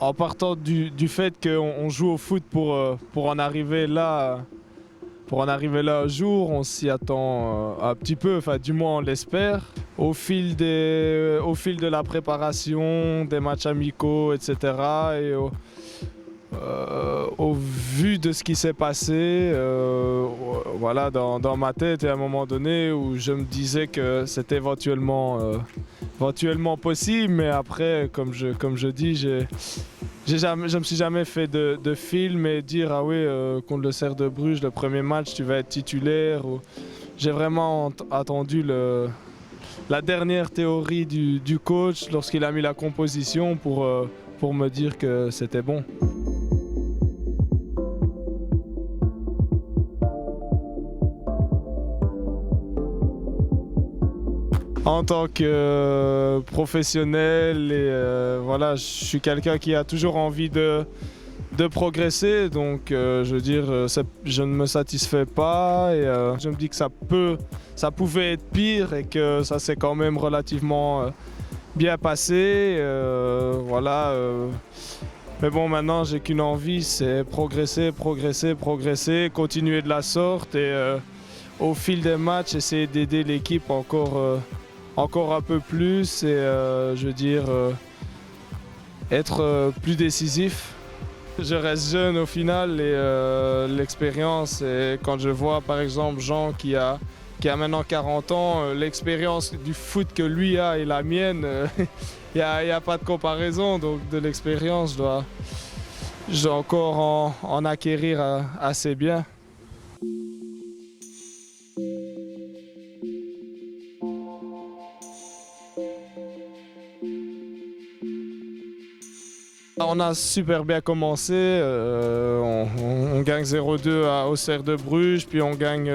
en partant du fait qu'on joue au foot pour en arriver là. Pour en arriver là un jour, on s'y attend un petit peu, enfin du moins on l'espère. Au fil de la préparation, des matchs amicaux, etc. Et au vu de ce qui s'est passé, voilà, dans ma tête, il y a un moment donné où je me disais que c'était éventuellement possible, mais après, comme je dis, je me suis jamais fait de film et dire ah oui, contre le Cercle de Bruges, le premier match, tu vas être titulaire. J'ai vraiment attendu la dernière théorie du coach lorsqu'il a mis la composition pour me dire que c'était bon. En tant que professionnel, et voilà, je suis quelqu'un qui a toujours envie de progresser, donc je veux dire, je ne me satisfais pas et je me dis que ça pouvait être pire et que ça s'est quand même relativement bien passé. Voilà. Mais bon, maintenant j'ai qu'une envie, c'est progresser, continuer de la sorte et au fil des matchs essayer d'aider l'équipe encore un peu plus et je veux dire être plus décisif. Je reste jeune au final et l'expérience, et quand je vois par exemple Jean qui a maintenant 40 ans, l'expérience du foot que lui a et la mienne, il n'y a pas de comparaison, donc de l'expérience je dois encore en acquérir assez bien. On a super bien commencé, on gagne 0-2 au Cercle de Bruges, puis on gagne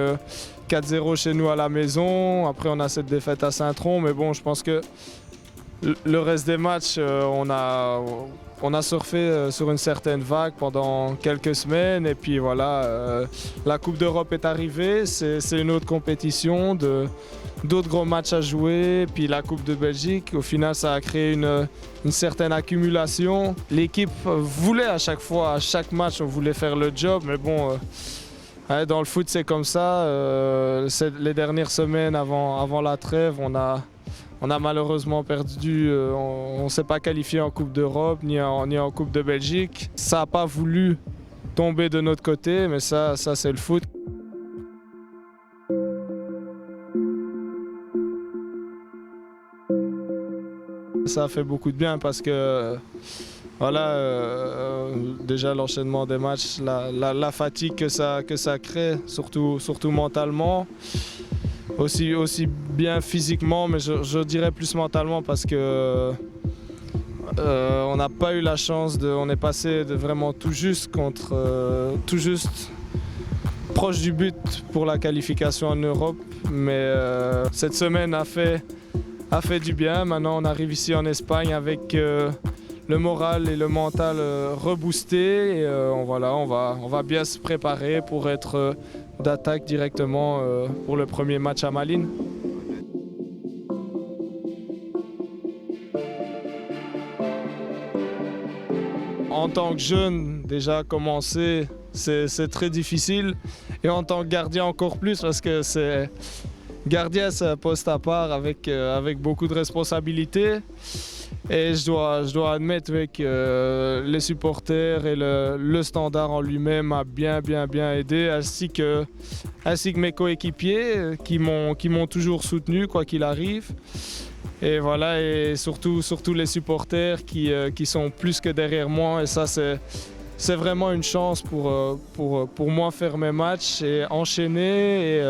4-0 chez nous à la maison. Après on a cette défaite à Saint-Tron, mais bon, je pense que le reste des matchs, on a surfé sur une certaine vague pendant quelques semaines, et puis voilà, la Coupe d'Europe est arrivée, c'est une autre compétition, d'autres gros matchs à jouer, puis la Coupe de Belgique, au final ça a créé une certaine accumulation. L'équipe voulait à chaque match, on voulait faire le job, mais bon, dans le foot c'est comme ça, les dernières semaines avant la trêve, on a malheureusement perdu, on ne s'est pas qualifié en Coupe d'Europe ni en Coupe de Belgique. Ça n'a pas voulu tomber de notre côté, mais ça c'est le foot. Ça a fait beaucoup de bien parce que voilà, déjà l'enchaînement des matchs, la fatigue que ça crée, surtout mentalement. Aussi bien physiquement, mais je dirais plus mentalement parce que on n'a pas eu la chance on est passé de vraiment tout juste proche du but pour la qualification en Europe, mais cette semaine a fait du bien. Maintenant on arrive ici en Espagne avec le moral et le mental reboostés et voilà, on va bien se préparer pour être d'attaque directement pour le premier match à Malines. En tant que jeune, déjà commencer, c'est très difficile, et en tant que gardien encore plus, parce que gardien c'est un poste à part avec beaucoup de responsabilités. Et je dois admettre que les supporters et le standard en lui-même a bien aidé, ainsi que mes coéquipiers qui m'ont toujours soutenu quoi qu'il arrive. Et voilà, et surtout les supporters qui sont plus que derrière moi, et ça c'est vraiment une chance pour moi faire mes matchs et enchaîner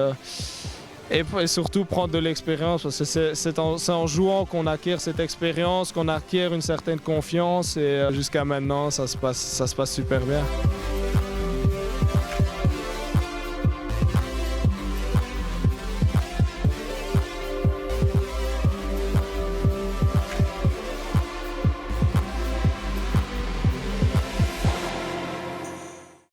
et surtout prendre de l'expérience, parce que c'est en jouant qu'on acquiert cette expérience, qu'on acquiert une certaine confiance, et jusqu'à maintenant ça se passe super bien.